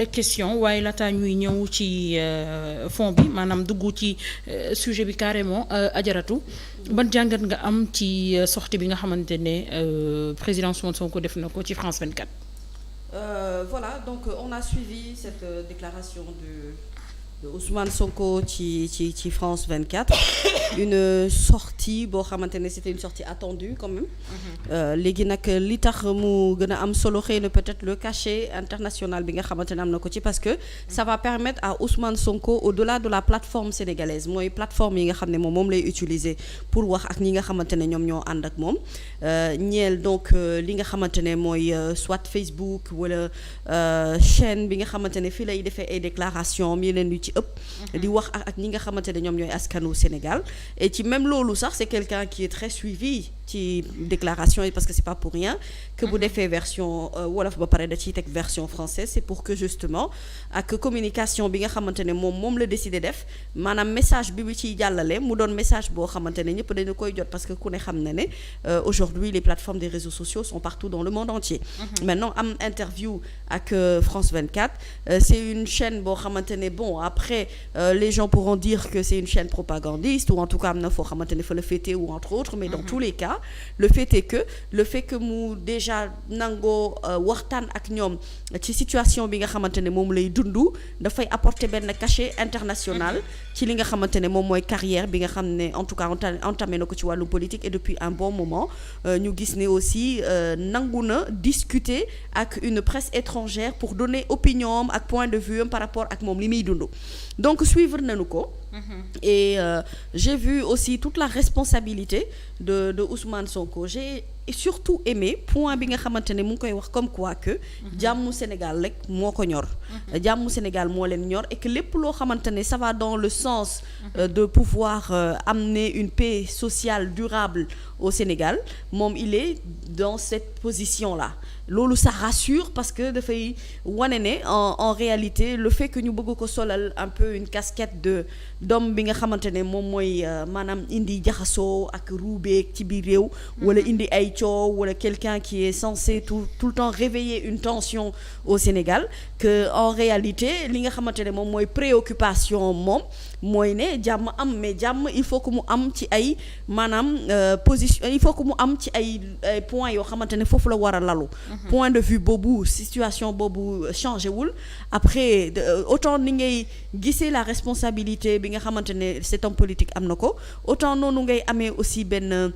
question waaye laata ñuy ñëw ci fond bi maanaam dugg ci sujet bi carrément ajaratu ban jàngat nga am ci sortie bi nga xamante ne président Ousmane Sonko def na ko ci France 24. Voilà, donc on a suivi cette déclaration de Ousmane Sonko ci France 24 une sortie boo xamante ne c'était une sortie attendue quand même. Léegi nag li tax mu gën a am solo xëy na peut-être le cachet international bi nga xamante ne am na ko ci parce que ça va permettre à Ousmane Sonko au-delà de la plateforme sénégalaise mooy plateforme yi nga xam ne moom lay utiliser pour wax ak ñi nga xamante ne ñoom ñoo ànd ak moom ñeel donc li nga xamante ne mooy soit Facebook wala chaîne bi nga xamante ne fii lay defee ay déclaration yeneen yu ci ëpp di wax ak ñi nga xamante ne ñoom ñooy askanu Sénégal et ci même loolu sax c'est quelqu'un qui est très suivi ci déclaration yi parce que c'est pas pour rien que bu defee version wolof ba pare da ciy teg version française c'est pour que justement ak communication bi nga xamante ne moom la décidé def maanaam message bi ciy jàllale mu doon message boo xamante ne ñëpp dañu koy jot parce que ku ne xam na ne aujourd'hui les plateformes des réseaux sociaux sont partout dans le monde entier. Maintenant am interview ak France 24 c'est une chaîne boo xamante ne bon après les gens pourront dire que c'est une chaîne propagandiste ou en tout cas am na foo xamante ne fa la féete ou entre autres mais dans tous les cas le fait que mu déjà nangoo waxtaan ak ñoom ci situation bi nga xamante ne moom lay dund dafay apporter benn cachet international ci li nga xamante ne moom mooy carrière bi nga xam ne en tout cas entamé na ko ci wàllu politique et depuis un bon moment ñu gis ne aussi nangu na discuter ak une presse étrangère pour donner opinion am ak point de vue am par rapport ak moom li muy dund donc suivre nañu ko. Et j'ai vu aussi toute la responsabilité de Ousmane Sonko j'ai surtout aimé point bi nga xamante ne mu ngi koy wax comme quoi que jàmmu Sénégal rek moo ko ñor jàmmu Sénégal moo leen ñor et que lépp loo xamante ne ça va dans le sens de pouvoir amener une paix sociale durable au Sénégal moom il est dans cette position-là loolu ça rassure parce que dafay wane ne en réalité le fait que ñu bëgg ko solal un peu une casquette d'homme bi nga xamante ne moom mooy maanaam indi jaxasoo ak ruubeeg ci biir réew wala indi ay coow wala quelqu'un qui est censé tout le temps réveiller une tension au Sénégal que en réalité li nga xamante ne moom mooy préoccupation moom mooy ne jàmm am mais jàmm il faut que mu am ci ay maanaam position il faut que mu am ci ay points yoo xamante ne foofu la war a lalu point de vue boobu situation boobu changé wul après autant ni ngay gisee la responsabilité bi nga xamante ne cet homme politique am na ko autant noonu ngay amee aussi benn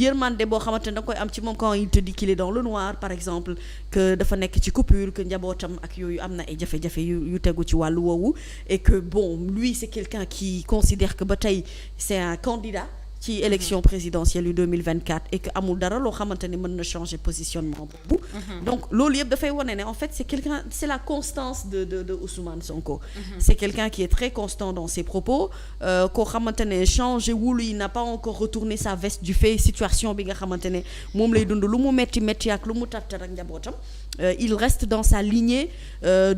yërmande boo xamante ne da koy am ci moom quand il te dit qu'il est dans le noir par exemple que dafa nekk ci coupure que njabootam ak yooyu am na ay jafe-jafe yu tegu ci wàllu woowu et que bon lui c'est quelqu'un qui considère que ba tey c'est un candidat ci élection présidentielle yu 2024 et que amul dara loo xamante ne mën na changer positionnement boobu donc loolu yëpp dafay wane ne en fait c'est la constance de Ousmane Sonko c'est quelqu'un qui est très constant dans ses propos koo xamante ne changé wul il n'a pas encore retourné sa veste du fait situation bi nga xamante ne moom lay dund lu mu metti ak lu mu tartar ak njabootam il reste dans sa lignée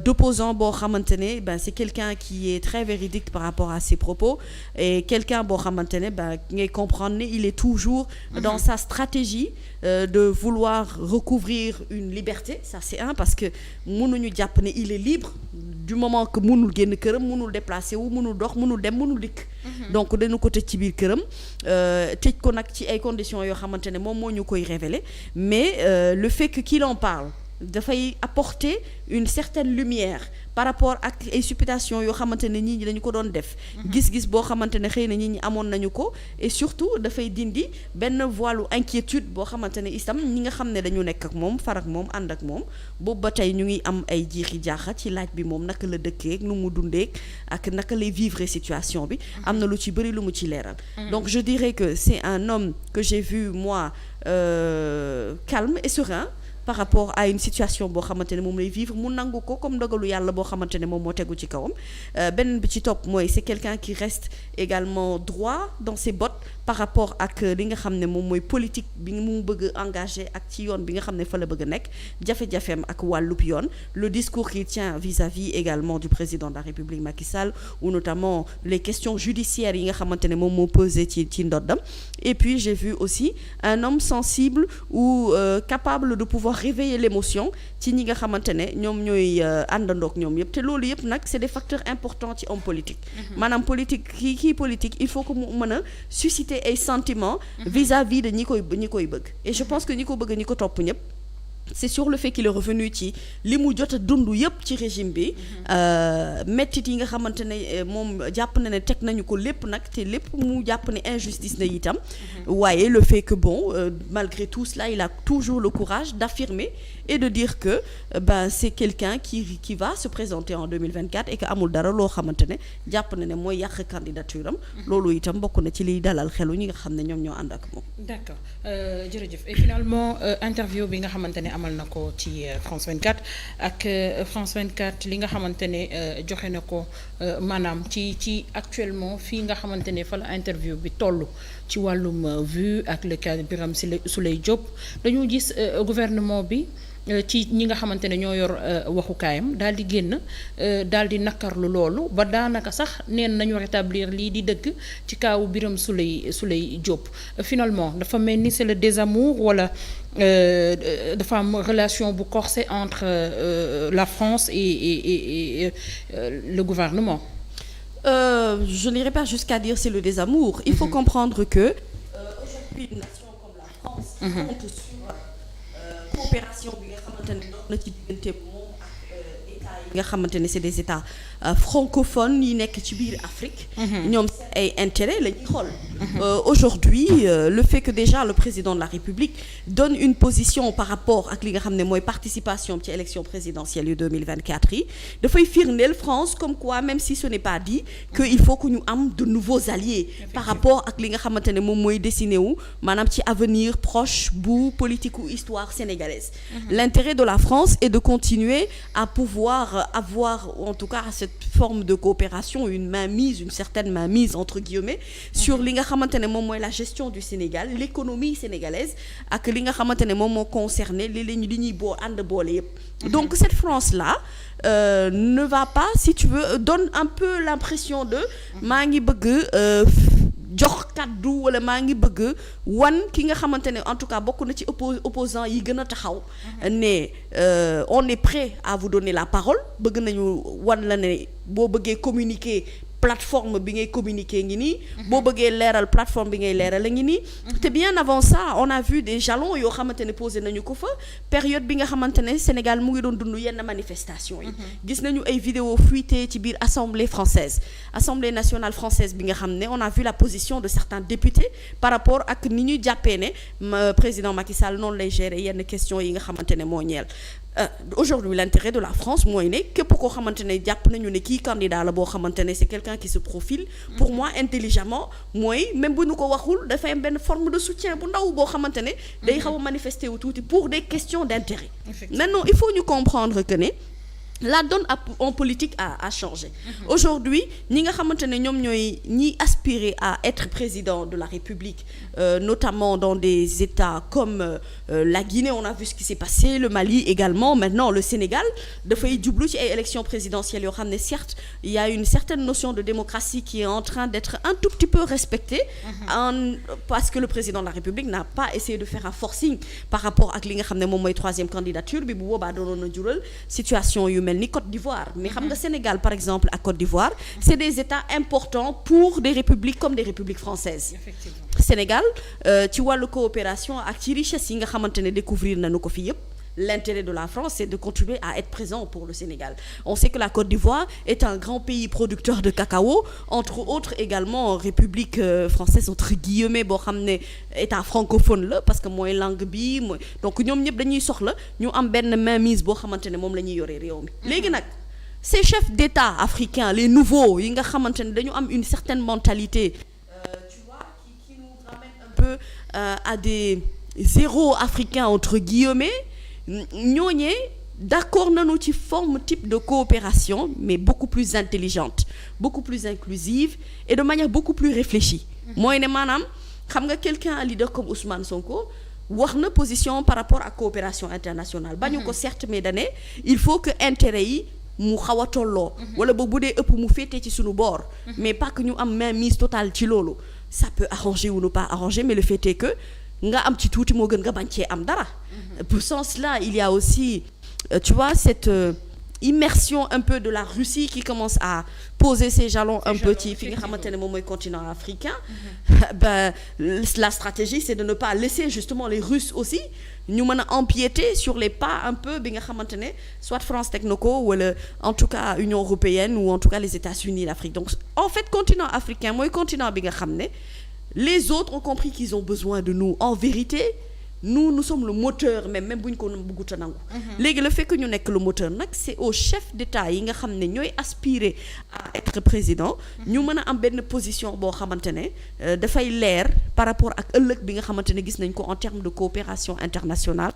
d'opposant boo xamante ne c'est quelqu'un qui est très véridique par rapport à ses propos et quelqu'un boo xamante ne ngay comprendre ne il est toujours dans sa stratégie de vouloir recouvrir une liberté ça c'est un parce que mënuñu jàpp ne il est libre du moment que mënul génn këram mënul déplacer wu mënul dox mënul dem mënul dikk donc dañu ko tëj ci biir këram tëj ko nag ci ay conditions yoo xamante ne moom moo ñu koy révéler mais le fait que qu'il en parle dafay apporter une certaine lumière par rapport ak ay supputation yoo xamante ne nit ñi dañu ko doon def gis-gis boo xamante ne xëy na nit ñi amoon nañu ko et surtout dafay dindi benn voilu inquiétude boo xamante ne itam ñi nga xam ne dañu nekk ak moom far ak moom ànd ak moom boobu ba tey ñu ngi am ay jiixi jaaxa ci laaj bi moom naka la dëkkeek nu mu dundeek ak naka lay vivre situation bi am na lu ci bëri lu mu ci leeral donc je dirais que c'est un homme que j'ai vu moi calme et serein par rapport à une situation boo xamante ne moom lay vivre mu nangu ko comme dogalu yàlla boo xamante ne moom moo tegu ci kawam beneen bi ci topp mooy c'est quelqu'un qui reste également droit dans ses bottes par rapport ak li nga xam ne moom mooy politique bi mu bëgg engagé ak ci yoon bi nga xam ne fa la bëgg a nekk jafe-jafeem ak wàllub yoon le discours qu'il tient vis-à-vis également du président de la République Macky Sall ou notamment les questions judiciaires yi nga xamante ne moom moo posé ci ndoddam et puis j'ai vu aussi un homme sensible ou capable de pouvoir pouvoir réveiller l'émotion ci ñi nga xamante ne ñoom ñooy àndandoog ñoom yëpp te loolu yëpp nag c'est des facteurs importants ci homme politique maanaam politique kii politique il faut que mu mën a susciter ay sentiments vis-à-vis de ñi koy bëgg et je pense que ñi ko bëgg ñi ko topp ñëpp c'est sur le fait qu'il est revenu ci li mu jot a dund yëpp ci régime bi mettit yi nga xamante ne moom jàpp na ne teg nañu ko lépp nag te lépp mu jàpp ne injustice na itam waaye le fait que bon malgré tout cela il a toujours le courage d'affirmer et de dire que c'est quelqu'un qui va se présenter en 2024 et que amul dara loo xamante ne jàpp na ne mooy yàq candidature am loolu itam bokk na ci liy dalal xelu ñi nga xam ne ñoom ñoo ànd ak moom. D'accord jërëjëf et finalement interview bi nga xamante ne amal na ko ci France 24 ak France 24 li nga xamante ne joxe na ko maanaam ci actuellement fii nga xamante ne fa la interview bi toll ci wàllum vue ak le cas Birame Souleye Diop dañoo gis gouvernement bi ci ñi nga xamante ne ñoo yor waxukaayam daal di génn daal di nakarlu loolu ba daanaka sax neen nañu rétablir lii di dëgg ci kaawu Birame Souleye Diop finalement dafa mel ni c'est le désamour wala dafa am relation bu corsée entre la France et le gouvernement. Je n'irai pas jusqu'à dire c'est le désamour. Il faut comprendre que aujourd'hui une nation comme la France compte sur coopération bi nga xamante ne doon na ci diggante moom ak état yi nga xamante ne c'est des états francophones yi nekk ci biir Afrique. ñoom ay intérêt la ñuy xool. Aujourd'hui le fait que déjà le président de la République donne une position par rapport ak li nga xam ne mooy participation ci élection présidentielle yu 2024 yi dafay firndeel France comme quoi même si ce n'est pas dit que il faut que ñu am de nouveaux alliés par rapport ak li nga xamante ne moom mooy dessiné wu maanaam ci avenir proche bu politique ou histoire sénégalaise. L'intérêt de la France est de continuer à pouvoir avoir en tout cas cette forme de coopération une certaine mainmise entre guillemets sur li nga xamante ne moom mooy la gestion du Sénégal l'économie sénégalaise ak li nga xamante ne moom moo concerné li ñuy boole yëpp donc cette France là ne va pas si tu veux donne un peu l'impression de maa ngi bëgg jox kaddu wala maa ngi bëgg wan ki nga xamante ne en tout cas bokk na ci opposant yi gën a taxaw ne on est prêt à vous donner la parole bëgg nañu wan la ne boo bëggee communiquer plateforme bi ngay communiquer ngi nii boo bëggee leeral plateforme bi ngay leeral la ngi nii te bien avant ça on a vu des jalons yoo xamante ne posé nañu ko fa période bi nga xamante ne Sénégal mu ngi doon dund yenn manifestation yi gis nañu ay vidéos fuitées ci biir Assemblée nationale française bi nga xam ne on a vu la position de certains députés par rapport ak ni ñuy jàppee ne président Macky Sall noonu lay gérer yenn questions yi nga xamante ne moo ñeel aujourd'hui l'intérêt de la France mooy ne képp koo xamante ne jàpp nañu ne kii candidat la boo xamante ne c'est quelqu'un qui se profile pour moi intelligemment mooy même bu ñu ko waxul dafay am benn forme de soutien bu ndaw boo xamante ne day xaw a manifester wu tuuti pour des questions d'intérêt. Maintenant il faut ñu comprendre que ne la donne en politique a changé. Aujourd'hui ñi nga xamante ne ñoom ñooy ñi aspirer à être président de la République notamment dans des États comme la Guinée on a vu ce qui s'est passé le Mali également maintenant le Sénégal dafay jublu ci ay élections présidentielles yoo xam ne certes il y a une certaine notion de démocratie qui est en train d'être un tout petit peu respectée parce que le président de la République n'a pas essayé de faire un forcing par rapport ak li nga xam ne moom mooy troisième candidature bi bu boobaa doonoon na jural situation yu mel ni Côte d'Ivoire mais xam nga Sénégal par exemple ak Côte d'Ivoire c'est des États importants pour des républiques comme des républiques françaises. Effectivement. Sénégal ci wàllu coopération ak ci richesse yi nga xamante ne découvrir nañu ko fi yëpp l'intérêt de la France c'est de continuer à être présent pour le Sénégal. On sait que la Côte d'Ivoire est un grand pays producteur de cacao entre autres également république française entre guillemets boo xam ne état francophone la parce que mooy langue bi mooy donc ñoom ñëpp dañuy soxla ñu am benn mainmise boo xamante ne moom la ñuy yore réew mi. Léegi nag ces chefs d'État africains les nouveaux yi nga xamante ne dañu am une certaine mentalité tu vois qui nous ramène un peu à des héros africains entre guillemets ñooñee d'accord nañu ci forme type de coopération mais beaucoup plus intelligente beaucoup plus inclusive et de manière beaucoup plus réfléchie mooy ne maanaam xam nga quelqu'un un leader comme Ousmane Sonko wax na position par rapport à coopération internationale bañu ko certes mais dane il faut que intérêt yi mu xaw a tolloo wala ba bu dee ëpp mu féetee ci suñu boor mais pas que ñu am mainmise totale ci loolu ça peut arranger ou ne pas arranger mais le fait est que nga am ci tuuti moo gën nga bañ cee am dara. Pour ce sens-là il y a aussi tu vois cette immersion un peu de la Russie qui commence à poser ses jalons un peu ci fi nga xamante ne moom mooy continent africain. Ben la stratégie c'est de ne pas laisser justement les Russes aussi ñu mën a empiéter sur les pas un peu bi nga xamante ne soit France teg na ko wala en tout cas Union européenne ou en tout cas les États-Unis l'Afrique. Donc en fait continent africain mooy continent bi nga xam ne les autres ont compris qu'ils ont besoin de nous. En vérité nous sommes le moteur même bu ñu ko bëggut a nangu. Léegi le fait que ñu nekk le moteur nag c'est au chef d'État yi nga xam ne ñooy aspirer à être président ñu mën a am benn position boo xamante ne dafay leer par rapport ak ëllëg bi nga xamante ne gis nañ ko en termes de coopération internationale.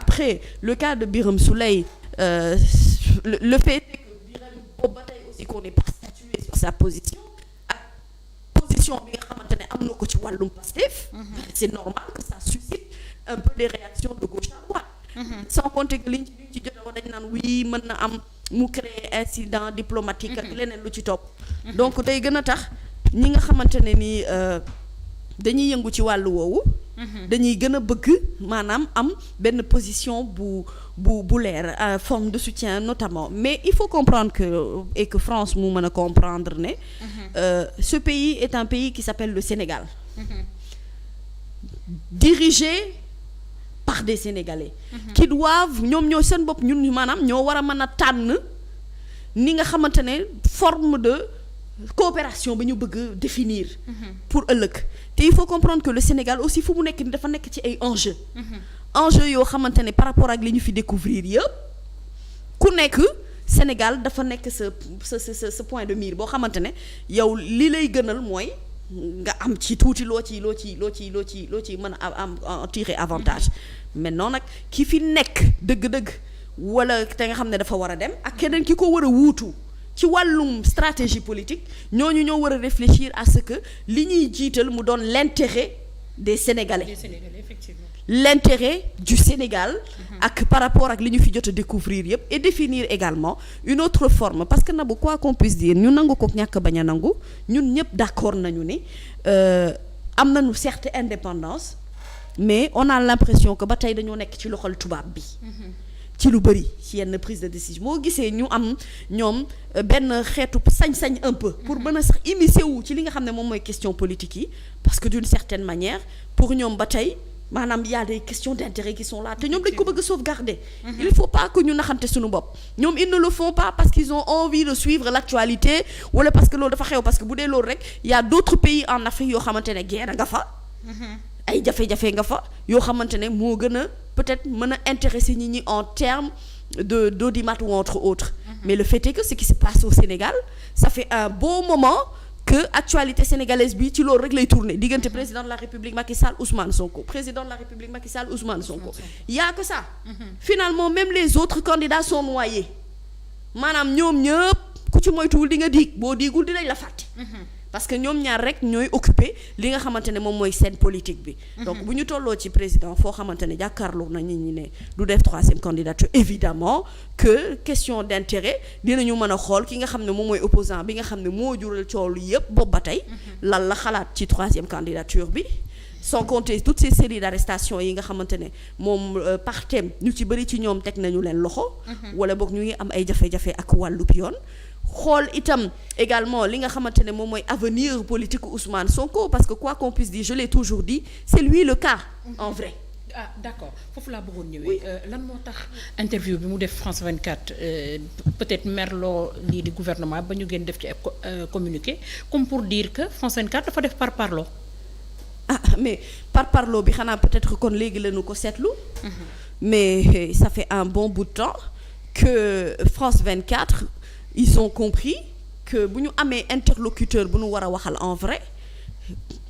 Après le cas de Birame Souleye le fait que Birame boobu ba tey aussi qu'on n'est pas statué sur sa position bi nga xamante ne am na ko ci wàllum Pastef. C'est normal que ça suscite un peu des réactions de gauche à droite. Sans compter que liñ ci jot dañ naan oui mën na am mu créer incident diplomatique ak leneen lu ci topp. Donc day gën a tax ñi nga xamante ne ni dañuy yëngu ci wàllu woowu. dañuy gën a bëgg maanaam am benn position bu leer forme de soutien notamment. Mais il faut comprendre que France mu mën a comprendre ne ce pays est un pays qui s'appelle le Sénégal. Dirigé par des Sénégalais. Qui doivent ñoom ñoo seen bopp ñun maanaam ñoo war a mën a tànn ni nga xamante ne forme de coopération ba ñu bëgg définir. Pour ëllëg te il faut comprendre que le Sénégal aussi fu mu nekk ni dafa nekk ci ay enjeux. Enjeux yoo xamante ne par rapport ak li ñu fi découvrir yëpp ku nekk Sénégal dafa nekk ce point de mire boo xamante ne yow li lay gënal mooy nga am ci tuuti loo ci mën a am tirer avantage. Maintenant nag ki fi nekk dëgg-dëgg wala te nga xam ne dafa war a dem ak keneen ki ko war a wuutu ci wàllum stratégie politique ñooñu ñoo war a réfléchir à ce que li ñuy jiital mu doon l'intérêt des Sénégalais. Effectivement. L'intérêt du Sénégal ak par rapport ak li ñu fi jot a découvrir yëpp et définir également une autre forme parce que Nabou quoi qu'on puisse dire ñu nangu ko ñàkk bañ a nangu ñun ñëpp d'accord nañu ni am nañu certes indépendance mais on a l'impression que ba tey dañoo nekk ci loxol tubaab bi. Ci lu bëri ci yenn prise de décision moo gisee ñu am ñoom benn xeetu sañ-sañ un peu pour mën a sax immiscer wu ci li nga xam ne moom mooy question politique yi parce que d'une certaine manière pour ñoom ba tey maanaam y a des questions d'intérêt qui sont là te ñoom dañ ko bëgg a sauvegarder. Il faut pas que ñu naxante suñu bopp ñoom ils ne le font pas parce qu'ils ont envie de suivre l'actualité wala parce que loolu dafa xew parce que bu dee loolu rek y a d'autres pays en Afrique yoo xamante ne guerre nga fa. Ay jafe-jafe nga fa yoo xamante ne moo gën a peut-être mën a intéresser nit ñi en termes d'audimat ou entre autres. Mais le fait est que ce qui se passe au Sénégal ça fait un bon moment que actualité sénégalaise bi ci loolu rek lay tourner diggante président de la République Macky Sall Ousmane Sonko président de la République Macky Sall Ousmane Sonko. Y a que ça. Finalement même les autres candidats sont noyés maanaam ñoom ñëpp ku ci moytuwul di nga diig boo diigul dinañ la fàtte. Parce que ñoom ñaar rek ñooy occuper li nga xamante ne moom mooy scène politique bi. Donc bu ñu tolloo ci président foo xamante ne jàkkaarloo na nit ñi ne du def troisième candidature évidemment que question d'intérêt dinañu mën a xool ki nga xam ne moom mooy opposant bi nga xam ne moo jural coow lu yëpp boobu ba tey lan la xalaat ci troisième candidature bi. Sans compter toutes ces séries d'arrestations yi nga xamante ne moom par thème ñu ci bëri ci ñoom teg nañu leen loxo. wala boog ñu ngi am ay jafe-jafe ak wàllub yoon. xool itam également li nga xamante ne moom mooy avenir politique Ousmane Sonko parce que quoi qu'on puisse dire je l'ai toujours dit c'est lui le cas en vrai. Ah d'accord foofu laa bëggoon ñëwee. lan moo tax interview bi mu def France 24 peut-être merloo lii di gouvernement ba ñu gën def ci communiqué comme pour dire que France 24 dafa def parparloo. Ah mais parparloo bi xanaa peut-être kon léegi la ñu ko seetlu. Mais ça fait un bon bout de temps que France 24. Ils ont compris que bu ñu amee interlocuteur bu ñu war a waxal en vrai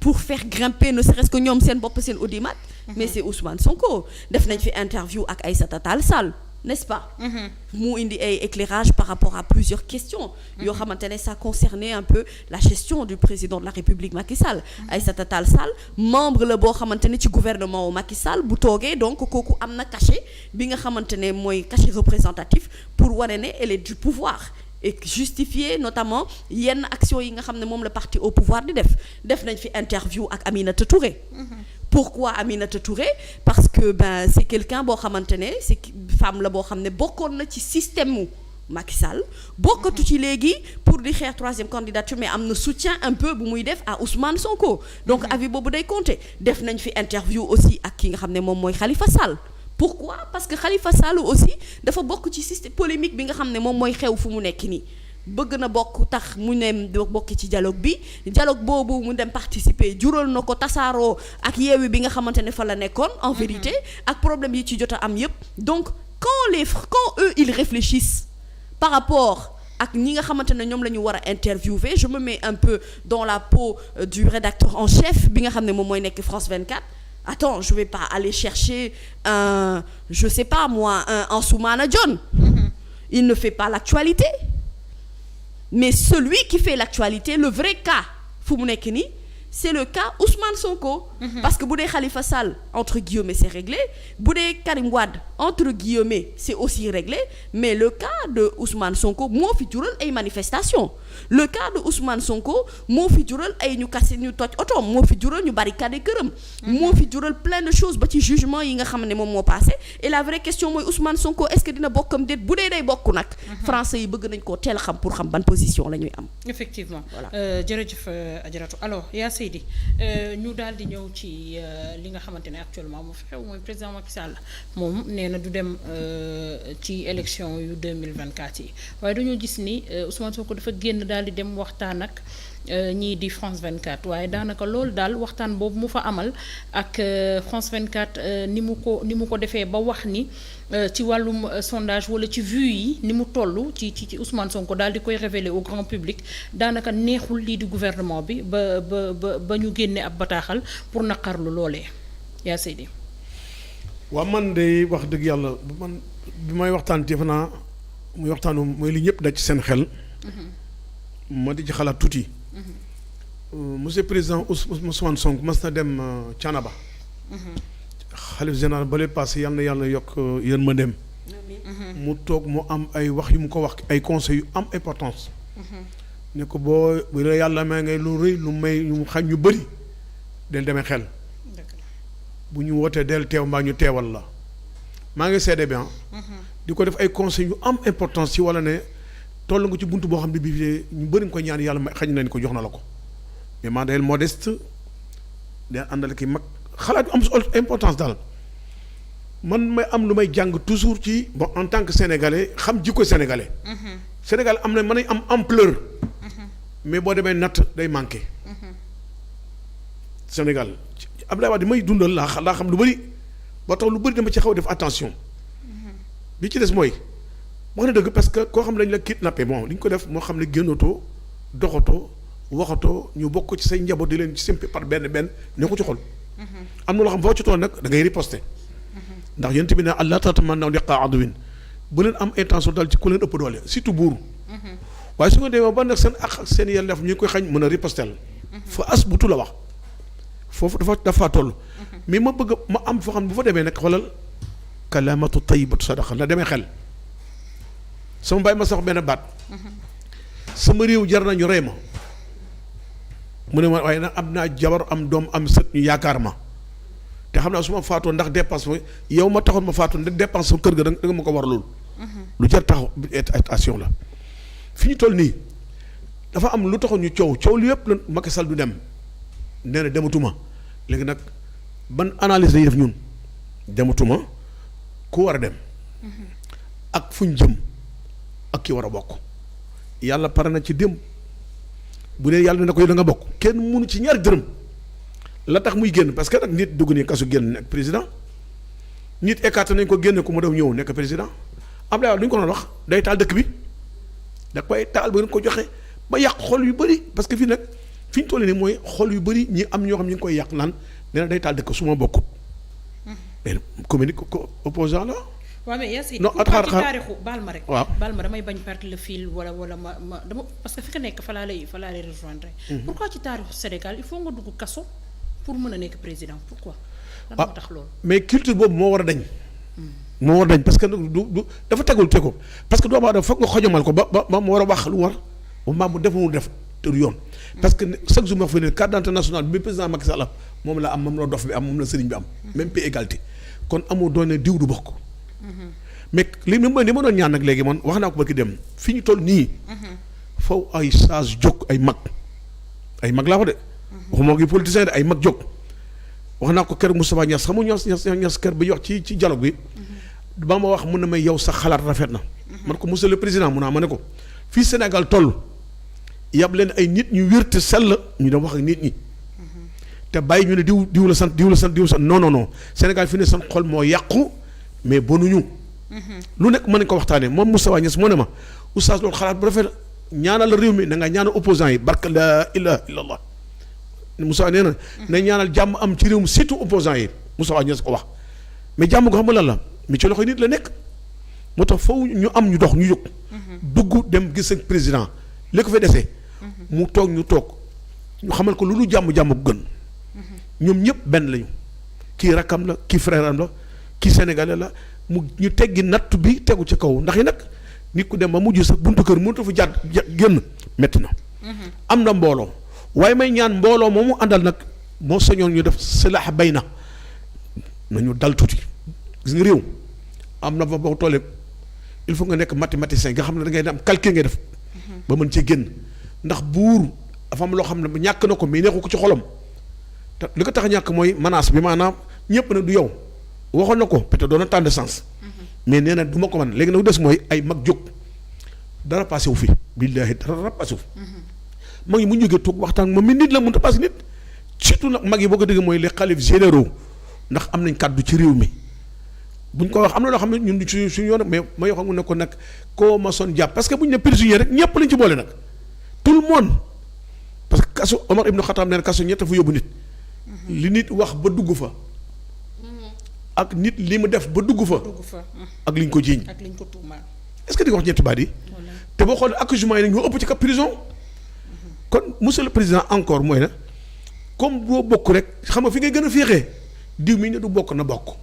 pour faire grimper ne serait-ce que ñoom seen bopp seen audimat mais c'est Ousmane Sonko def nañ fi interview ak Aïssata Tall Sall n'est-ce pas mu indi ay éclairage par rapport à plusieurs questions yoo xamante ne ça concernait un peu la gestion du président de la République Macky Sall Aïssata Tall Sall membre la boo xamante ne ci gouvernement wu Macky Sall bu toogee donc kooku am na cachet bi nga xamante ne mooy cachet représentatif pour wane ne elle est du pouvoir et justifier notamment yenn action yi nga xam ne moom la parti au pouvoir di def nañ fi interview ak Aminata Touré. Pourquoi Aminata Touré? Parce que c'est quelqu'un boo xamante ne c'est femme la boo xam ne bokkoon na ci système mu Macky Sall bokkatu ci léegi pour di xeex troisième candidature, mais am na soutien un peu bu muy def à Ousmane Sonko. Donc avis boobu day compter. Def nañ fi interview aussi ak ki nga xam ne moom mooy Khalifa Sall. Pourquoi? Parce que Khalifa Sall aussi dafa bokk ci système polémique bi nga xam ne moom mooy xew fu mu nekk nii. Bëgg na bokk tax mu ne bokk ci dialogue bi, dialogue boobu mu dem participer jural na ko tasaaroo ak Yewwi bi nga xamante ne fa la nekkoon en vérité ak problème yi ci jot a am yépp. Donc quand eux ils réfléchissent par rapport ak ñi nga xamante ne ñoom la ñu war a interviewer, je me mets un peu dans la peau du rédacteur en chef bi nga xam ne moom mooy nekk France 24. Attends, je vais pas aller chercher je sais pas moi un Ansoumana Dione. Il ne fait pas l'actualité. Mais celui qui fait l'actualité, le vrai cas fu mu nekk nii, c'est le cas Ousmane Sonko. Parce que bu dee Khalifa Sall entre guillemets c'est réglé, bu dee Karim Wade entre guillemets c'est aussi réglé, mais le cas de Ousmane Sonko moo fi jural ay manifestations. Le cas de Ousmane Sonko moo fi jural ay ñu kase ñu toj oto, moo fi jural ñu barricade këram, moo fi jural plein de choses ba ci jugement yi nga xam ne moom moo passé. Et la vraie question mooy Ousmane Sonko est-ce que dina bokkam déet? Bu dee day bokk nag. Français yi bëgg nañ koo teel xam pour xam ban position la ñuy am. Effectivement. Voilà. Jërëjëf Adjaratou. Alors yaa Seydi ñu daal di ñëw ci li nga xamante ne actuellement moo fi xew mooy président Macky Sall moom nee na du dem ci élection yu 2024 yi waaye dañoo gis ni Ousmane Sonko dafa génn daal di dem waxtaan ak ñii di France 24 waaye daanaka loolu daal waxtaan boobu mu fa amal ak France 24 ni mu ko defee ba wax ni ci wàllum sondage wala ci vues yi ni mu toll ci Ousmane Sonko daal di koy révéler au grand public daanaka neexul lii di gouvernement bi ba ñu génne ab bataaxal pour naqarlu loolee yaa Seydi. waaw man de wax dëgg yàlla bi may waxtaan defe naa muy waxtaanu mooy li ñëpp daj ci seen xel. ma di ci xalaat tuuti. Monsieur président Ousmane Sonko mas na dem Thiénaba. xalif général ba lay passé yal na yàlla yokk yërmandeem. mu toog mu am ay wax yu mu ko wax ay conseils yu am importance. ne ko boo bu la yàlla may ngay lu rëy lu may ñu xañ ñu bëri del demee xel. bu ñu wootee del teew mbaa ñu teewal la maa ngi seede bi di ko def ay conseils yu am importance ci walla ne toll nga ci buntu boo xam ne bii ñu bëri nga ko ñaan yàlla xañ nañ ko jox na la ko mais maa del modeste day àndal ki mag xalaat yu am importance daal man may am lu may jàng toujours ci bon en tant que sénégalais xam jikko sénégalais. Sénégal am na mën nañ am ampleur. mais boo demee natt day manqué. Sénégal Abdoulaye Wade may dundal laa xam lu bëri ba tax lu bëri dama ci xaw a def attention. bi ci des mooy wax na dëgg parce que koo xam ne dañ la kidnappé bon li ñu ko def moo xam ne génnatoo doxatoo waxatoo ñu bokk ci say njaboot di leen ci simpi par benn ne ko ci xol. am na loo xam boo ci toll nag da ngay riposter. ndax yéen tamit ne allah tatamannaw liqaa aduwin bu leen am intention dal ci ku leen ëpp doole surtout buur. waaye su nga demee ba nag seen ak seen yelleef ñu koy xañ mën a ripostel. fa as butu la wax. foofu dafa toll. mais ma bëgg ma am foo xam ne bu fa demee nag xoolal kalaamatu tayyibatu sadaqa na demee xel. sama bàyyi ma sax benn baat. sama réew jar nañu rey ma. mu ne ma waaye nag am naa jabar am doom am sët ñu yaakaar ma. te xam naa su ma faatoo ndax dépense ma yow ma taxoon ma faatoo ndax dépense sa kër ga da nga ma ko war loolu. lu jar taxaw attention la. fi ñu toll nii dafa am lu taxoon ñu coow lu yëpp la Macky Sall du dem nee na dematuma léegi nag ban analyse lañuy def ñun dematuma ku war a dem. ak fu ñu jëm ak ki war a bokk yàlla pare na ci démb bu dee yàlla na ko yow da nga bokk kenn mënu ci ñaari dërëm la tax muy génn parce que nag nit dugg nii kasu génn nekk président nit écarté nañ ko génne ko mu dem ñëw nekk président Abdoulaye Wade lu ñu ko doon wax day taal dëkk bi. da koy taal ba nga ko joxe ba yàq xol yu bëri parce que fii nag fi ñu toll nii mooy xol yu bëri ñi am ñoo xam ñu ngi koy yàq naan nee na day taal dëkk su ma bokkut. mais communique ko opposant la. waaw mais Yacine. non at xaar taarixu baal ma rek. waaw baal ma damay bañ perdre le fil wala ma dama parce que fi nga nekk fa laa lay rejoindre. pourquoi ci taarixu Sénégal il faut nga dugg kaso pour mën a nekk président pourquoi. lan moo tax loolu. mais culture boobu moo war a dañ. moo war dañ parce que du dafa tegul te ko parce que doomu aadama foog nga xojomal ko ba mu war a wax lu war ba mu def mu def te du yoon. parce que chaque jour ma wax fi ne carte d'identité nationale bi président Macky Sall am moom la am moom la dof bi am moom la sëriñ bi am. même pays égalité kon amoo doon ne diw du bokk. mais li ma doon ñaan nag léegi man wax naa ko ba ki dem fi ñu toll nii. faw ay sage jóg ay mag laa wax de. waxuma ngi politicien de ay mag jóg. wax naa ko kër Moustapha Niass xam nga Niass kër bi wax ci dialogue bi. ba ma wax mun na may yow sax xalaat rafet na. man ko monsieur le président mun naa ma ne ko fii Sénégal toll yab leen ay nit ñu wér te sell ñu dem wax ak nit ñi. te bàyyi ñu ne diw la sant non Sénégal fi ne seen xol moo yàqu mais bonuñu. lu nekk mën nañ ko waxtaanee moom Moustapha Niass moo ne ma oustaz loolu xalaat bu rafet ñaanal réew mi na nga ñaanal opposants yi barka la ilaha illallah Moustapha nee na ñaanal jàmm am ci réew mi surtout opposants yi Moustapha Niass ko wax mais jàmm ko xam nga lan la mais ci loxo nit la nekk moo tax foofu ñu am ñu dox ñu jóg. dugg dem gis ak président li ko fa desee mu toog ñu xamal ko lu jàmm ko gën. ñoom ñëpp benn lañu kii rakkam la kii frère am la kii sénégalais la ñu teggi natt bi tegu ci kaw ndax yi nag nit ku dem ba mujj sax buntu kër mënut a fa génn métti na. am na mbooloo waaye may ñaan mbooloo moomu àndal nag moo sañoon ñu def silaax bay nañu dal tuuti gis nga réew am na fa boo tollee il faut nga nekk mathématicien nga xam ne da ngay am calcul ngay def. ba mën cee génn ndax buur dafa am loo xam ne ñàkk na ko mais neexu ko ci xolam. te li ko tax a ñàkk mooy menace bi maanaam ñëpp nag du yow waxoon na ko peut-être doon na temps de sens. mais nee na du ma ko man léegi nag des mooy ay mag jóg dara passé wu fi billaahi dara passé wu. mag yi mu jógee toog waxtaan moom mi nit la mënut a passé nit surtout nag mag yi boo ko déggee mooy les xalif généraux ndax am nañ kàddu ci réew mi buñ ko wax am na loo xam ne ñun suñu yoon mais ma yoo xam ne ko nag koo ma son jàpp parce que buñ ne prisonnier rek ñëpp lañ ci boole nag tout le monde parce que kaso Omar ibnu Xattaab nee na kaso ñett fa yóbbu nit. li nit wax ba dugg fa. ak nit li mu def ba dugg fa. ak liñ ko jiiñ. ak liñ ko tuumaal. est-ce que di nga wax ñetti baat yi. te boo xoolee accusement yi nag ñoo ëpp ci cap prison. kon monsieur le président encore mooy na comme boo bokk rek xam nga fi ngay gën a féexee diw mi ne du bokk na bokk.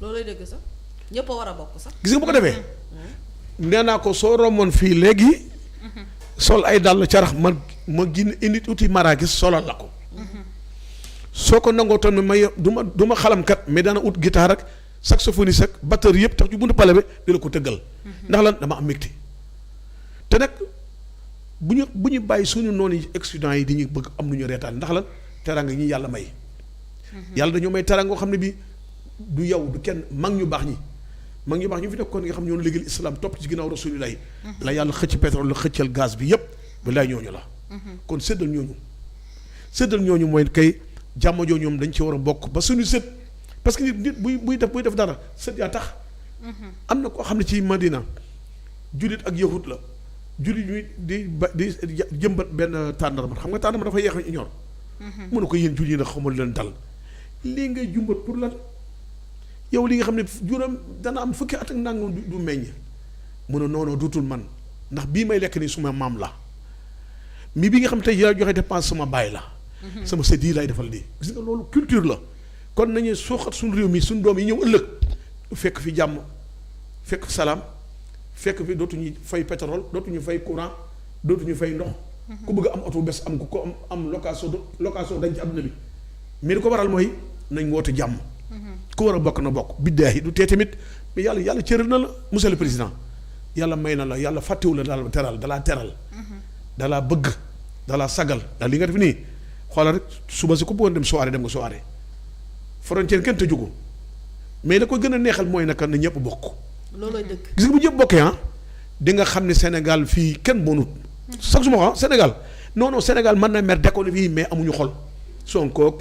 loolay dëgg sax ñëpp a war a bokk sax. gis nga bu ko defee. nee naa ko soo romboon fii léegi. sol ay dàll carax ma gin indi uti maraakis solal la ko. soo ko nangoo tamit may du ma xalamkat mais daana ut guitare ak saxophoniste ak batteur yëpp tax ci buntu pale bi di la ko tëggal. ndax lan dama am mbégte. te nag bu ñu bàyyi suñu noonu yi accident yi di ñu bëgg am lu ñu reetaan ndax lan teraanga ñi yàlla may. yàlla dañoo may teraanga ngoo xam ne bi du yow du kenn mag ñu baax ñi fi nekkoon nga xam ñoo liggéeyal islam topp ci ginnaaw rasulillah la yàlla xëcc pétrole la xëccal gaz bi yëpp wallaay ñooñu la. kon séddal ñooñu mooy kay. jàmm joo ñoom dañ ci war a bokk ba suñu sët parce que nit buy def dara sët yaa tax. am na koo xam ne ci Madina jullit ak yahut la jullit ñuy di jëmbat benn tàndarma xam nga tàndarma dafa yéex a ñor. mu ne ko yéen jullit yi nag xamul leen dal lii ngay jumbat pour lan yow li nga xam ne juróom dana am fukki at ak nangam du meññ mu ne non duutul man ndax bii may lekk nii suma maam la mi bi nga xam ne tey yaa joxe dépense sama baay la. sama sët yi lay defal lii gis nga loolu culture la kon nañu suuxat suñu réew mi suñu doom yi ñëw ëllëg fekk fi jàmm fekk fi salaam fekk fi dootuñu fay pétrole dootuñu fay courant dootuñu fay ndox. ku bëgg am oto bés am ko am location dañ ci àdduna bi mais li ko waral mooy nañ woote jàmm. ku war a bokk na bokk biddaahi du tee tamit mais yàlla cëral na la monsieur le président yàlla may na la yàlla fàttewu la daal dalaa teral dalaa bëgg dalaa sagal daal li nga def nii. xoolal rek suba si ku bëggoon dem soirée dem nga soirée frontière kenn tëju ko mais da ko gën a neexal mooy naka na ñëpp bokk. loolooy dëgg. gis nga bu ñëpp bokkee di nga xam ne Sénégal fii kenn bonut. sax su ma ko Sénégal non Sénégal mën na mer déconné fii mais amuñu xol Sonko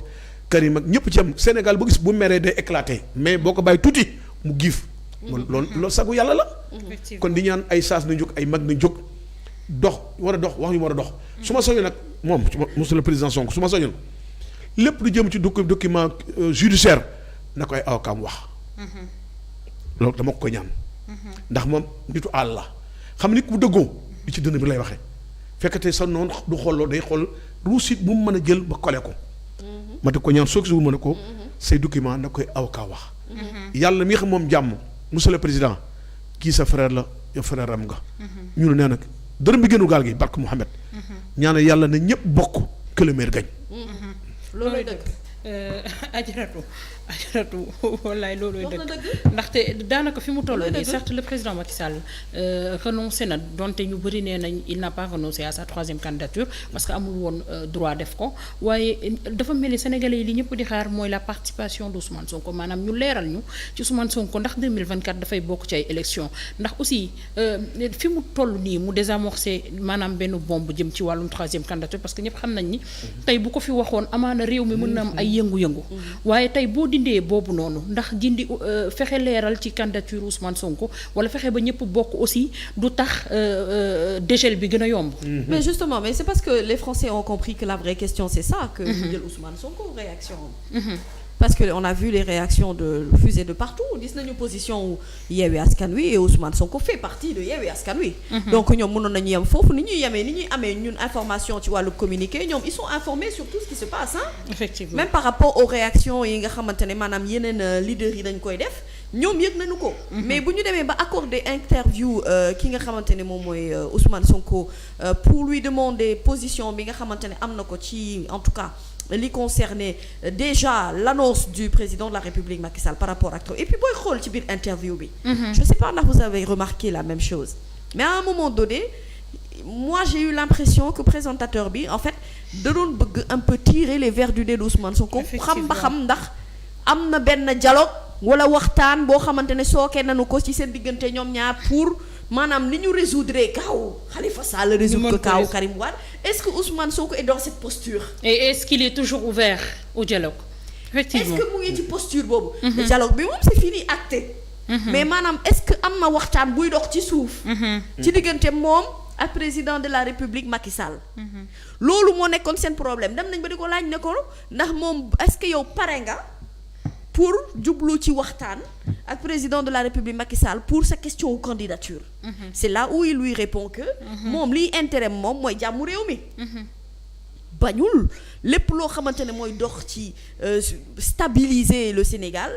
Karim ak ñëpp ci am Sénégal bu gis bu meree day éclaté mais boo ko bàyyi tuuti mu giif. loolu sagu yàlla la. kon di ñaan ay saas na jóg ay mag na jóg dox war a dox wax yu war a dox. su ma soñoon nag moom monsieur le président Sonko su ma soñoon lépp lu jëm ci document judiciaire na koy awkaam wax. loolu dama ko ñaan. ndax moom nitu àll la xam nit ku dëggoo li ci dënn bi lay waxee fekkate sa noonu du xooloo day xool ruusit bu mu mën a jël ba kole ko. ma di ko ñaan soog si wu ma ne ko say document na koy avocat wax. yàlla mi xam moom jàmm monsieur le président kii sa frère la yow frère am nga. ñu ne nee nag dërëm bi gënu gaal gi barke Mouhamed. ñaanal yàlla na ñëpp bokk que le maire gagne. loolooy dëgg. ajaratu wallaay loolooy dëgg ndaxte daanaka fi mu toll nii certes le président Macky Sall renoncé na donte ñu bëri nee nañ il n'a pas renoncé à sa troisième candidature parce que amul woon droit def ko waaye dafa mel ni sénégalais yi li ñëpp di xaar mooy la participation d'Ousmane Sonko maanaam ñu leeral ñu ci Ousmane Sonko ndax 2024 dafay bokk ci ay élections ndax aussi fi mu toll nii mu désamorcé maanaam benn bombe jëm ci wàllum troisième candidature parce que ñëpp xam nañ ni tey bu ko fi waxoon amaana réew mi mën na am ay yëngu-yëngu waaye tey boo dindee boobu noonu ndax dindi fexe leeral ci candidature Ousmane Sonko wala fexe ba ñëpp bokk aussi du tax dégel bi gën a yomb. mais justement mais c'est parce que les Français ont compris que la vraie question c'est ça que ñu jël Ousmane Sonko réaction parce que on a vu les réactions de fusées de partout gis nañu position Yewwi Askan Wi et Ousmane Sonko fait partie de Yewwi Askan Wi. donc ñoom mënoon nañu yem foofu ni ñuy amee ñun information ci wàllu communiqué ñoom ils sont informés sur tout ce qui se passe effectivement même par rapport aux réactions yi nga xamante ne maanaam yeneen leaders yi dañ koy def ñoom yëg nañu ko. mais bu ñu demee ba accorder interview ki nga xamante ne moom mooy Ousmane Sonko pour lui demander position bi nga xamante ne am na ko ci en tout cas. li concernait déjà l'annonce du président de la République Macky Sall par rapport ak et puis booy xool ci biir interview bi. je sais pas ndax vous avez remarqué la même chose mais à un moment donné moi j'ai eu l'impression que présentateur bi en fait da doon bëgg un peu tirer les vers du nez d'Ousmane Sonko xam ba xam ndax am na benn dialogue wala waxtaan boo xamante ne sooke nañu ko ci seen diggante ñoom ñaar pour maanaam ni ñu résoudre kaaw Khalifa Sall résoudre que kaaw Karim Wade est-ce que Ousmane Sonko est dans cette posture et est-ce qu'il est toujours ouvert au dialogue effectivement est-ce que mu ngi ci posture boobu le dialogue bi moom c'est fini acté mais maanaam est-ce que am na waxtaan buy dox ci suuf ci diggante moom ak président de la République Macky Sall loolu moo nekkoon seen problème dem nañ ba di ko laaj ne ko ndax moom est-ce que yow pare nga pour jublu ci waxtaan ak président de la République Macky Sall pour sa question de candidature. C'est là où il lui répond que moom liy intérêt moom mooy jàmmu réew mi. bañul lépp loo xamante ne mooy dox ci stabiliser le Sénégal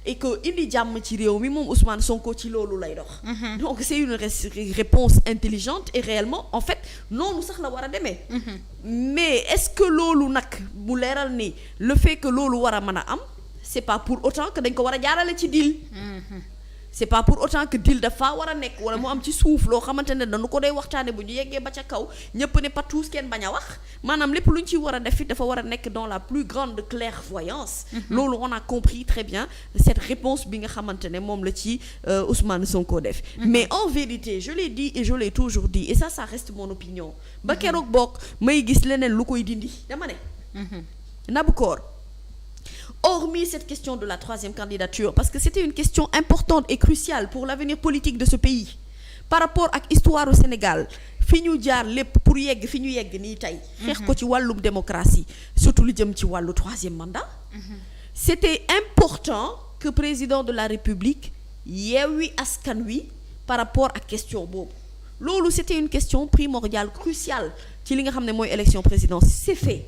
et que indi jàmm ci réew mi moom Ousmane Sonko ci loolu lay dox. donc c'est une réponse intelligente et réellement en fait noonu sax la war a demee. mais est-ce que loolu nag bu leeral ni le fait que loolu war a mën a am. c'est pas pour autant que dañ ko war a jaarale ci deal. c'est pas pour autant que deal dafa war a nekk wala mu am ci suuf loo xamante ne dañu ko day waxtaane bu ñu yeggee ba ca kaw ñëpp ne patous kenn bañ a wax maanaam lépp lu ñu ci war a def it dafa war a nekk dans la plus grande clairvoyance. loolu on a compris très bien cette réponse bi nga xamante ne moom la ci Ousmane Sonko def. mais en vérité je l'ai dit et je l'ai toujours dit et ça reste mon opinion. ba keroog bokk may gis leneen lu koy dindi dama ne. Nabukor. Hormis cette question de la troisième candidature parce que c'était une question importante et cruciale pour l'avenir politique de ce pays par rapport ak histoire au Sénégal fi ñu jaar lépp pour yegg fi ñu yegg nii tey xeex ko ci wàllum démocratie surtout lu jëm ci wàllu troisième mandat c'était important que président de la République Yewwi Askan Wi par rapport ak question boobu loolu c'était une question primordiale cruciale ci li nga xam ne mooy élection présidentielle c'est fait.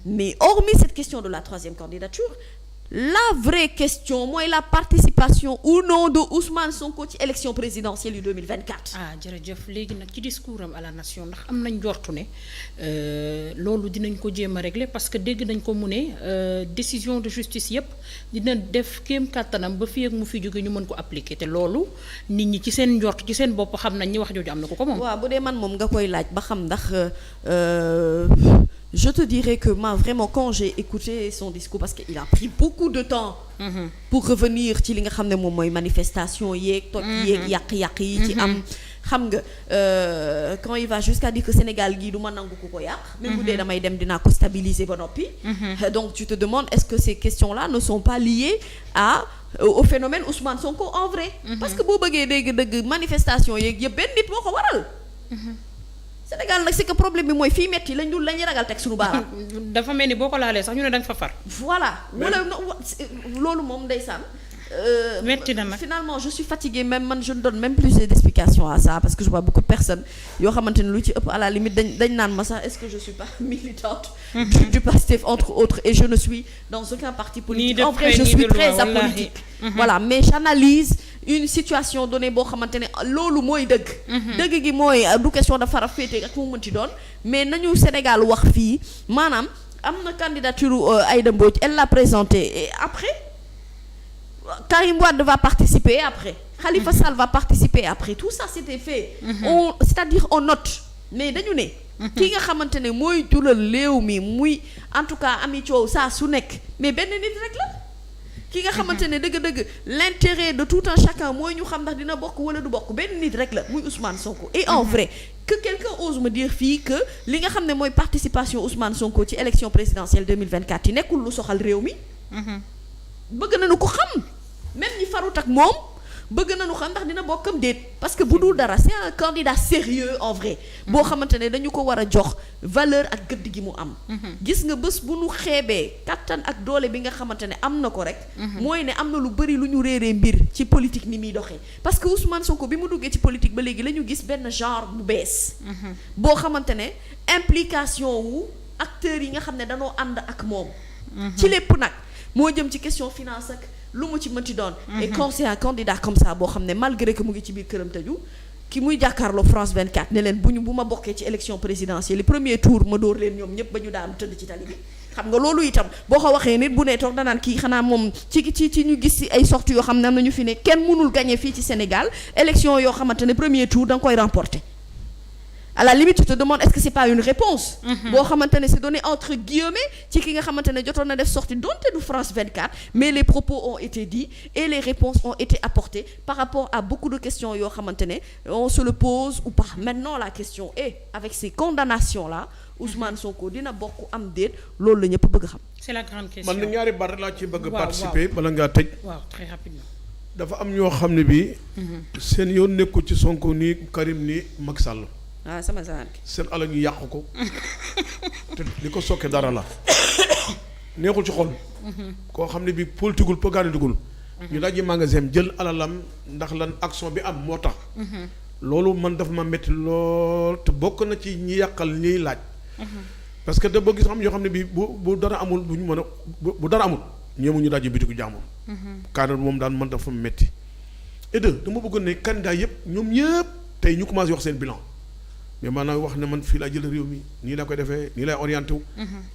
Mais hormis cette question de la troisième candidature la vraie question mooy la participation ou non de Ousmane Sonko ci élection présidentielle yu 2024. jërëjëf léegi nag ci discours am à la nation ndax am nañ jortu ne loolu dinañ ko jéem a régler parce que dégg nañ ko mu ne décision de justice yépp dina def kéem kàttanam ba fii ak mu fi jóge ñu mën ko appliquer te loolu nit ñi ci seen njort ci seen bopp xam nañ ñi wax jooju am na ko moom. waaw bu dee man moom nga koy laaj ba xam ndax. Je te dirais que moi vraiment quand j'ai écouté son discours parce qu'il a pris beaucoup de temps pour revenir ci li nga xam ne moom mooy manifestation yeeg toj yeeg yàq-yàq yi ci am xam nga quand il va jusqu'à dire que Sénégal gii du ma nangu ku ko yàq même bu dee damay dem dinaa ko stabiliser ba noppi donc tu te demandes est-ce que ces questions-là ne sont pas liées au phénomène Ousmane Sonko en vrai parce que boo bëggee dégg manifestation yeeg yëpp benn nit moo ko waral Sénégal nag c'est que problème bi mooy fii metti lañuy ragal teg suñu baaraam. dafa mel ni boo ko laalee sax ñu ne da nga fa far. voilà wala loolu moom ndeysaan metti na nag. Finalement je suis fatiguée même man je ne donne même plus d'explications à ça parce que je vois beaucoup de personnes yoo xamante ne lu ci ëpp à la limite dañ naan ma sax est-ce que je suis pas militante du PASTEF entre autres et je ne suis dans aucun parti politique. En vrai je suis très apolitique. Voilà mais j'analyse une situation donnée boo xamante ne loolu mooy dëgg. dëgg gi mooy du question dafa fara féete ak mu mënti doon mais nañu Sénégal wax fii maanaam am na candidature Aïda Mbodj elle l'a présentée et après Karim Wade va participer après Khalifa Sall va participer après tout ça c'était fait c'est-à-dire on note mais dañu ne ki nga xamante ne mooy julal léew mi muy en tout cas ami coow saa su nekk mais benn nit rek la ki nga xamante ne dëgg-dëgg l'intérêt de tout un chacun mooy ñu xam ndax dina bokk wala du bokk benn nit rek la muy Ousmane Sonko et en vrai que quelqu'un ose me dire fii que li nga xam ne mooy participation Ousmane Sonko ci élection présidentielle 2024 yi nekkul lu soxal réew mi bëgg nañu ko xam même ñi farut ak moom bëgg nañu xam ndax dina bokkam déet parce que bu dul dara c'est un candidat sérieux en vrai boo xamante ne dañu ko war a jox valeur ak gëdd gi mu am gis nga bés bu nu xeebee kattan ak doole bi nga xamante ne am na ko rek mooy ne am na lu bëri lu ñu réeree mbir ci politique ni muy doxee parce que Ousmane Sonko bi mu duggee ci politique ba léegi la ñu gis benn genre bu bees boo xamante ne implication wu acteurs yi nga xam ne dañoo ànd ak moom ci lépp nag moo jëm ci question finance ak lu mu ci mënti doon et quand c'est un candidat comme ça boo xam ne malgré que mu ngi ci biir këram tëju ki muy jàkkaarloo France 24 ne leen bu ma bokkee ci élection présidentielle premier tour ma dóor leen ñoom ñëpp ba ñu daanu tëdd ci tali bi xam nga loolu itam boo ko waxee nit bu nee toog danaan kii xanaa moom ci ñu gis ci ay sorties yoo xam ne am na ñu fi ne kenn mënul gagner fii ci Sénégal élection yoo xamante ne premier tour da nga koy remporter à la limite tu te demandes est-ce que c'est pas une réponse boo xamante ne c'est donné entre guillemets ci ki nga xamante ne jotoon na def sortie donte du France 24 mais les propos ont été dits et les réponses ont été apportées par rapport à beaucoup de questions yoo xamante ne on se le pose ou pas maintenant la question est avec ces condamnations là Ousmane Sonko dina bokk am déet loolu la ñëpp bëgg xam. c'est la grande question man na ñaari baat laa ci bëgg participer bala ngaa tëj. waaw très rapidement. dafa am ñoo xam ne bii. seen yoon nekkul ci Sonko nii Karim nii Macky Sall. sama zaan seen alal ñu yàq ko te li ko sokke dara la neexul ci xol koo xam ne bi politigul pëggaanidugul ñu dajji magasin jël alalam ndax lan action bi am moo tax loolu man dafa ma metti lool te bokk na ci ñi yàqal ñiy laaj parce que da boo gis xam ñoo xam ne bi bu dara amul bu ñu mën a bu dara amul ñeemu ñu dajji bitigu jàmbur kaana moom daan man dafa ma metti et deux dama bëggoon ne candidat yëpp ñoom ñëpp tey ñu commencé wax seen bilan mais maanaam wax ne man fii laa jël réew mi nii laa koy defee nii lay orienté wu.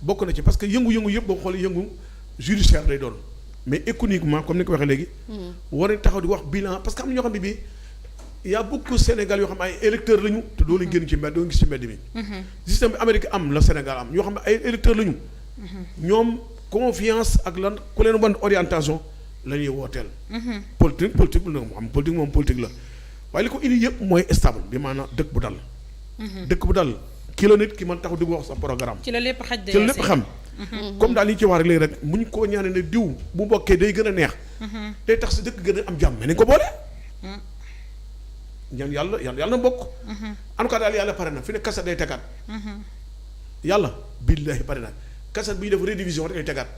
bokk na ci parce que yëngu-yëngu yëpp boo xoolee yëngu judiciaire lay doon mais économiquement comme ni ko waxee léegi. war nañ taxaw di wax bilan parce que am na ñoo xam ne bii y a beaucoup Sénégal yoo xam ne ay électeurs lañu te doo leen génn ci mbedd doo gis ci mbedd mi. système bi Amérique am la Sénégal am ñoo xam ne ay électeurs lañu. ñoom confiance ak lan ku leen wan orientation la ñuy wooteel. politique la moom politique la waaye li ko indi yëpp mooy stable bi maanaam dëkk bu dal. dëkk bu dal ki la nit ki man taxu di wax sa programme ci la lépp xaj ci la lépp xam comme daal li ñu ci wax rek léegi rek muñ koo ñaane ne diw bu bokkee day gën a neex day tax si dëkk gën a am jàmm mais nañ ko boole ñaan yàlla na bokk en tout cas daal yàlla pare na fi ne kaset day tegaat yàlla billaahi pare na kaset bi ñu def rédivision rek day tegaat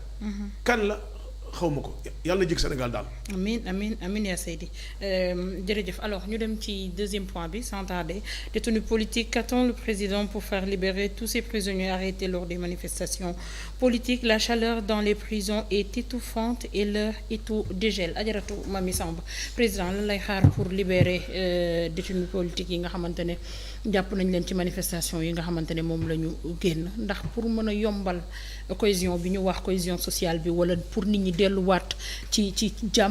kan la xaw ma ko yàlla na jëg Sénégal daal. amiin yaa Seydi jërëjëf alors ñu dem ci deuxième point bi sans tarder détenu politique qu'attend le président pour faire libérer tous ces prisonniers arrêtés lors des manifestations politiques la chaleur dans les prisons est étouffante et l'heure est au dégel Adjaratou Mamy Samb président lan lay xaar pour libérer détenus politiques yi nga xamante ne jàpp nañ leen ci manifestation yi nga xamante ne moom la ñu génn ndax pour mën a yombal cohésion bi ñu wax cohésion sociale bi wala pour nit ñi delluwaat ci jàmm